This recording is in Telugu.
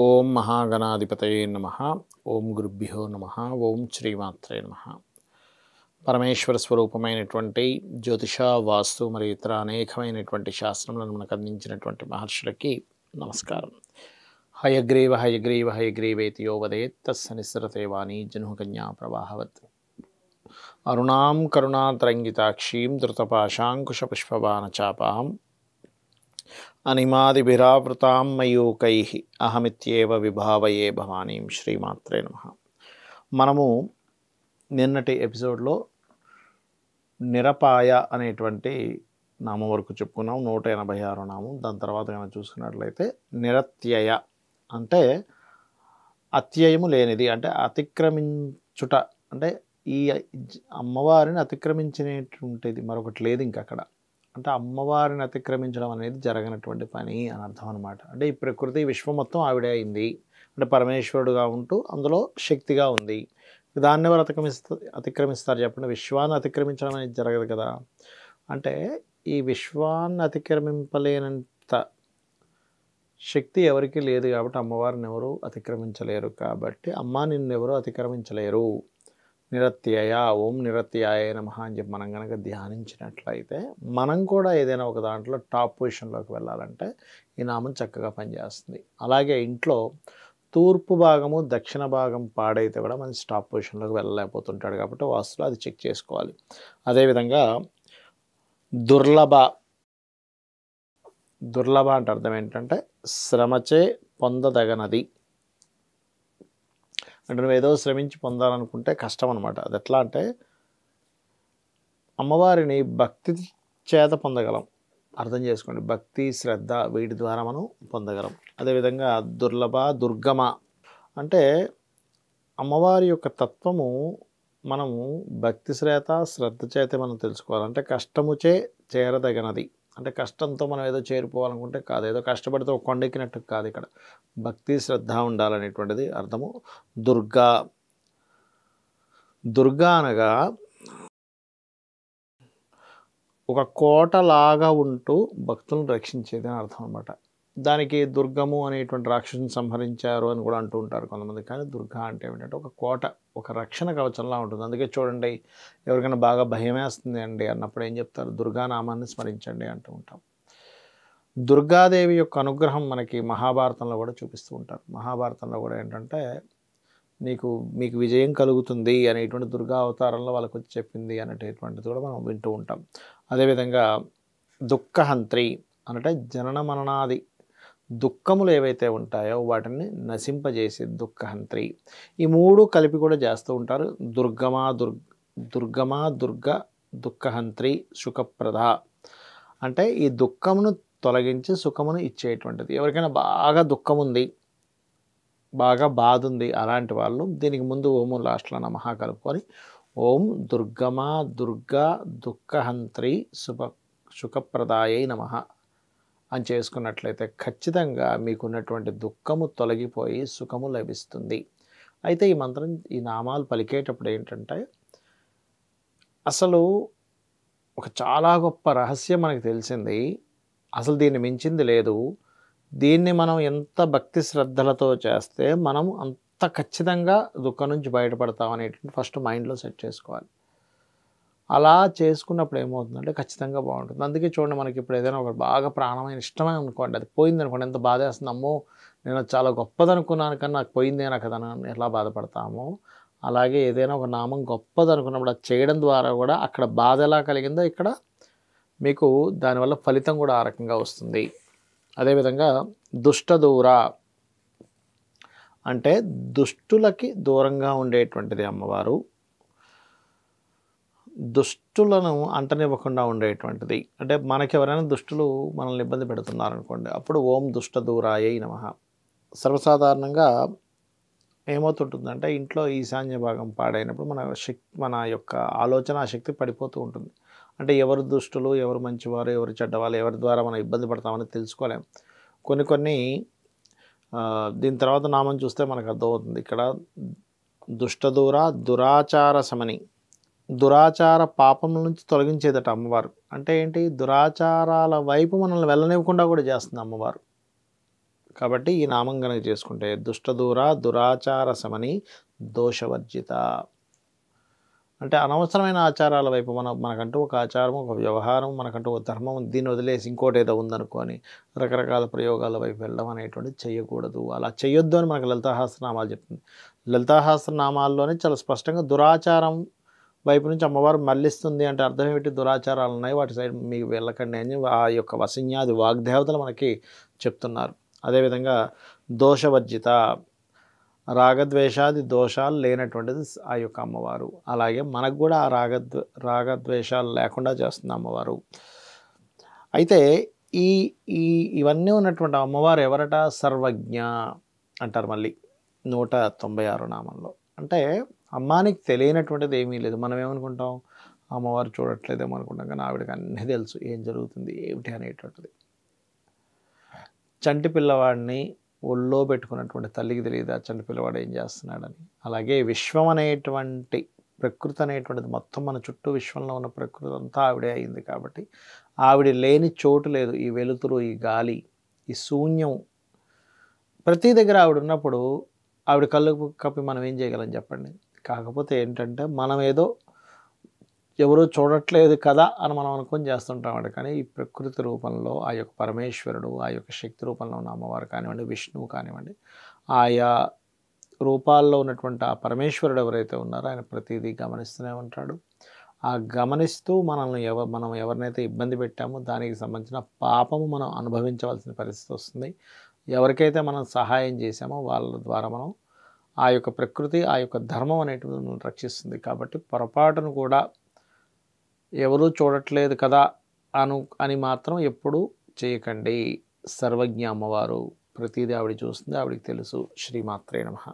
ఓం మహాగణాధిపతయే నమః. ఓం గురుభ్యో నమః. ఓం శ్రీమాత్రే నమః. పరమేశ్వర స్వరూపమైనటువంటి జ్యోతిష, వాస్తు మరియు ఇతర అనేకమైనటువంటి శాస్త్రములను మనకు అందించినటువంటి మహర్షులకి నమస్కారం. హయగ్రీవ హయగ్రీవ హయగ్రీవేతి యో వదేత్ తస్య నిస్సరతే వాణి జనుకన్యా ప్రవాహవత్. అరుణాం కరుణాతరంగితాక్షీం ధృతపాశాంకుశపుష్పబాణచాపాం అనిమాదిభిరావృతాం మయూకైః అహమిత్యేవ విభావయే భవానీం. శ్రీమాత్రే నమః. మనము నిన్నటి ఎపిసోడ్లో నిరపాయ అనేటువంటి నామం వరకు చెప్పుకున్నాం. 186 నామం. దాని తర్వాత కనుక చూసుకున్నట్లయితే నిరత్యయ అంటే అత్యయము లేనిది, అంటే అతిక్రమించుట, అంటే ఈ అమ్మవారిని అతిక్రమించినటువంటిది మరొకటి లేదు ఇంక అక్కడ. అంటే అమ్మవారిని అతిక్రమించడం అనేది జరగనటువంటి పని అని అర్థం అనమాట. అంటే ఈ ప్రకృతి విశ్వం మొత్తం ఆవిడే అయింది, అంటే పరమేశ్వరుడుగా ఉంటూ అందులో శక్తిగా ఉంది. దాన్ని ఎవరు అతిక్రమిస్తారు చెప్పండి? విశ్వాన్ని అతిక్రమించడం అనేది జరగదు కదా. అంటే ఈ విశ్వాన్ని అతిక్రమింపలేనంత శక్తి ఎవరికి లేదు కాబట్టి అమ్మవారిని ఎవరు అతిక్రమించలేరు. కాబట్టి అమ్మ నిన్నెవరు అతిక్రమించలేరు. నిరత్యయ, ఓం నిరత్యాయ నమః అని చెప్పి మనం కనుక ధ్యానించినట్లయితే మనం కూడా ఏదైనా ఒక దాంట్లో టాప్ పొజిషన్లోకి వెళ్ళాలంటే ఈ నామం చక్కగా పనిచేస్తుంది. అలాగే ఇంట్లో తూర్పు భాగము దక్షిణ భాగం పాడైతే కూడా మంచి టాప్ పొజిషన్లోకి వెళ్ళలేకపోతుంటాడు. కాబట్టి వాస్తులో అది చెక్ చేసుకోవాలి. అదేవిధంగా దుర్లభ అంటే అర్థం ఏంటంటే శ్రమచే పొందదగనది. అంటే నువ్వు ఏదో శ్రమించి పొందాలనుకుంటే కష్టం అనమాట. అది ఎట్లా అంటే అమ్మవారిని భక్తి చేత పొందగలం. అర్థం చేసుకోండి, భక్తి శ్రద్ధ వీటి ద్వారా మనం పొందగలం. అదేవిధంగా దుర్లభ దుర్గమ అంటే అమ్మవారి యొక్క తత్వము మనము భక్తి శ్రద్ధ చేతే మనం తెలుసుకోవాలంటే కష్టముచే చేరదగినది. అంటే కష్టంతో మనం ఏదో చేరిపోవాలనుకుంటే కాదు, ఏదో కష్టపడితే ఒక కొండెక్కినట్టు కాదు. ఇక్కడ భక్తి శ్రద్ధ ఉండాలనేటువంటిది అర్థము. దుర్గా అనగా ఒక కోటలాగా ఉంటూ భక్తులను రక్షించేది అని అర్థం అనమాట. దానికి దుర్గము అనేటువంటి రాక్షసుని సంహరించారు అని కూడా అంటూ ఉంటారు కొంతమంది. కానీ దుర్గా అంటే ఏమిటంటే ఒక కోట, ఒక రక్షణ కవచంలా ఉంటుంది. అందుకే చూడండి, ఎవరికైనా బాగా భయం వేస్తుంది అండి అన్నప్పుడు ఏం చెప్తారు? దుర్గానామాన్ని స్మరించండి అంటూ ఉంటాం. దుర్గాదేవి యొక్క అనుగ్రహం మనకి మహాభారతంలో కూడా చూపిస్తూ ఉంటారు. మహాభారతంలో కూడా ఏంటంటే మీకు విజయం కలుగుతుంది అనేటువంటి దుర్గా అవతారంలో వాళ్ళకు వచ్చి చెప్పింది అనేటటువంటిది కూడా మనం వింటూ ఉంటాం. అదేవిధంగా దుఃఖహంత్రి అంటే జనన మరణాది దుఃఖములు ఏవైతే ఉంటాయో వాటిని నశింపజేసే దుఃఖహంత్రి. ఈ మూడు కలిపి కూడా చేస్తూ ఉంటారు. దుర్గ దుఃఖహంత్రి సుఖప్రద అంటే ఈ దుఃఖమును తొలగించి సుఖమును ఇచ్చేటువంటిది. ఎవరికైనా బాగా దుఃఖం ఉంది, బాగా బాధ ఉంది, అలాంటి వాళ్ళు దీనికి ముందు ఓము లాస్ట్లో నమః కలుపుకొని ఓం దుర్గా దుఃఖహంత్రి సుఖప్రదాయై నమః అని చేసుకున్నట్లయితే ఖచ్చితంగా మీకున్నటువంటి దుఃఖము తొలగిపోయి సుఖము లభిస్తుంది. అయితే ఈ మంత్రం, ఈ నామాలు పలికేటప్పుడు ఏంటంటే అసలు ఒక చాలా గొప్ప రహస్యం మనకు తెలిసింది. అసలు దీన్ని మించింది లేదు. దీన్ని మనం ఎంత భక్తి శ్రద్ధలతో చేస్తే మనం అంత ఖచ్చితంగా దుఃఖం నుంచి బయటపడతాం అనేటువంటి ఫస్ట్ మైండ్లో సెట్ చేసుకోవాలి. అలా చేసుకున్నప్పుడు ఏమవుతుందంటే ఖచ్చితంగా బాగుంటుంది. అందుకే చూడండి, మనకి ఇప్పుడు ఏదైనా ఒక బాగా ప్రాణమైన ఇష్టమే అనుకోండి, అది పోయింది అనుకోండి, ఎంత బాధ వేస్తుంది. అమ్మో నేను చాలా గొప్పదనుకున్నాను కానీ నాకు పోయిందేనా కదా అని ఎలా బాధపడతామో, అలాగే ఏదైనా ఒక నామం గొప్పదనుకున్నప్పుడు అది చేయడం ద్వారా కూడా అక్కడ బాధ ఎలా కలిగిందో ఇక్కడ మీకు దానివల్ల ఫలితం కూడా ఆ రకంగా వస్తుంది. అదేవిధంగా దుష్టదూర అంటే దుష్టులకి దూరంగా ఉండేటువంటిది అమ్మవారు. దుష్టులను అంటనివ్వకుండా ఉండేటువంటిది. అంటే మనకి ఎవరైనా దుష్టులు మనల్ని ఇబ్బంది పెడుతున్నారనుకోండి, అప్పుడు ఓం దుష్టదూరాయై నమః. సర్వసాధారణంగా ఏమవుతుంటుందంటే ఇంట్లో ఈశాన్య భాగం పాడైనప్పుడు మన యొక్క ఆలోచన శక్తి పడిపోతూ ఉంటుంది. అంటే ఎవరు దుష్టులు, ఎవరు మంచివారు, ఎవరు చెడ్డవాళ్ళు, ఎవరి ద్వారా మనం ఇబ్బంది పడతామని తెలుసుకోలేం. కొన్ని దీని తర్వాత నామం చూస్తే మనకు అర్థమవుతుంది. ఇక్కడ దుష్టదూర దురాచార శమని, దురాచార పాపముల నుంచి తొలగించేదట అమ్మవారు. అంటే ఏంటి? దురాచారాల వైపు మనల్ని వెళ్ళనివ్వకుండా కూడా చేస్తుంది అమ్మవారు. కాబట్టి ఈ నామం కనుక చేసుకుంటే దుష్టదూర దురాచార శమని దోషవర్జిత. అంటే అనవసరమైన ఆచారాల వైపు మనకంటూ ఒక ఆచారం, ఒక వ్యవహారం, మనకంటూ ఒక ధర్మం, దీన్ని వదిలేసి ఇంకోటి ఏదో ఉందనుకొని రకరకాల ప్రయోగాల వైపు వెళ్ళడం అనేటువంటిది చేయకూడదు. అలా చేయొద్దు అని మనకు లలితాసహస్రనామాలు చెప్తుంది. లలితాసహస్రనామాల్లోనే చాలా స్పష్టంగా దురాచారం వైపు నుంచి అమ్మవారు మళ్ళిస్తుంది అంటే అర్థం ఏమిటి? దురాచారాలు ఉన్నాయి, వాటి సైడ్ మీకు వెళ్ళకండి అని ఆ యొక్క వసిన్యాది వాగ్దేవతలు మనకి చెప్తున్నారు. అదేవిధంగా దోషవర్జిత, రాగద్వేషాది దోషాలు లేనటువంటిది ఆ యొక్క అమ్మవారు. అలాగే మనకు కూడా ఆ రాగద్వేషాలు లేకుండా చేస్తుంది అమ్మవారు. అయితే ఈ ఈ ఇవన్నీ ఉన్నటువంటి అమ్మవారు ఎవరట? సర్వజ్ఞ అంటారు మళ్ళీ 196 నామంలో. అంటే అమ్మానికి తెలియనటువంటిది ఏమీ లేదు. మనం ఏమనుకుంటాం? అమ్మవారు చూడట్లేదేమో అనుకుంటాం, కానీ ఆవిడకి అన్నీ తెలుసు, ఏం జరుగుతుంది ఏమిటి అనేటువంటిది. చంటి పిల్లవాడిని ఒళ్ళో పెట్టుకున్నటువంటి తల్లికి తెలియదు ఆ చంటి పిల్లవాడు ఏం చేస్తున్నాడని. అలాగే విశ్వం అనేటువంటి ప్రకృతి అనేటువంటిది మొత్తం మన చుట్టూ విశ్వంలో ఉన్న ప్రకృతి అంతా ఆవిడే అయింది. కాబట్టి ఆవిడ లేని చోటు లేదు. ఈ వెలుతురు, ఈ గాలి, ఈ శూన్యం, ప్రతి దగ్గర ఆవిడ ఉన్నప్పుడు ఆవిడ కళ్ళు కప్పి మనం ఏం చేయగలం చెప్పండి? కాకపోతే ఏంటంటే మనం ఏదో ఎవరో చూడట్లేదు కదా అని మనం అనుకొని చేస్తుంటామండి. కానీ ఈ ప్రకృతి రూపంలో ఆ యొక్క పరమేశ్వరుడు, ఆ యొక్క శక్తి రూపంలో ఉన్న అమ్మవారు కానివ్వండి, విష్ణువు కానివ్వండి, ఆయా రూపాల్లో ఉన్నటువంటి ఆ పరమేశ్వరుడు ఎవరైతే ఉన్నారో ఆయన ప్రతిదీ గమనిస్తూనే ఉంటాడు. ఆ గమనిస్తూ మనం ఎవరినైతే ఇబ్బంది పెట్టామో దానికి సంబంధించిన పాపము మనం అనుభవించవలసిన పరిస్థితి వస్తుంది. ఎవరికైతే మనం సహాయం చేశామో వాళ్ళ ద్వారా మనం ఆ యొక్క ప్రకృతి, ఆ యొక్క ధర్మం అనేటువంటిది మనం రక్షిస్తుంది. కాబట్టి పొరపాటును కూడా ఎవరూ చూడట్లేదు కదా అని మాత్రం ఎప్పుడూ చేయకండి. సర్వజ్ఞ అమ్మవారు, ప్రతిదీ ఆవిడ చూస్తుంది, ఆవిడికి తెలుసు. శ్రీమాత్రే నమః.